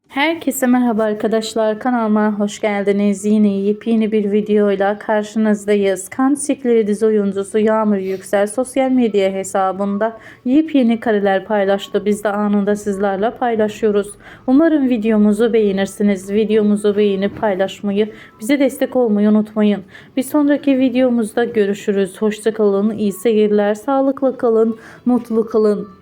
Herkese merhaba arkadaşlar, kanalıma hoş geldiniz. Yine yepyeni bir videoyla karşınızdayız. Kan Çiçekleri dizi oyuncusu Yağmur Yüksel sosyal medya hesabında yepyeni kareler paylaştı. Biz de anında sizlerle paylaşıyoruz. Umarım videomuzu beğenirsiniz. Videomuzu beğenip paylaşmayı, bize destek olmayı unutmayın. Bir sonraki videomuzda görüşürüz. Hoşça kalın, iyi seyirler, sağlıklı kalın, mutlu kalın.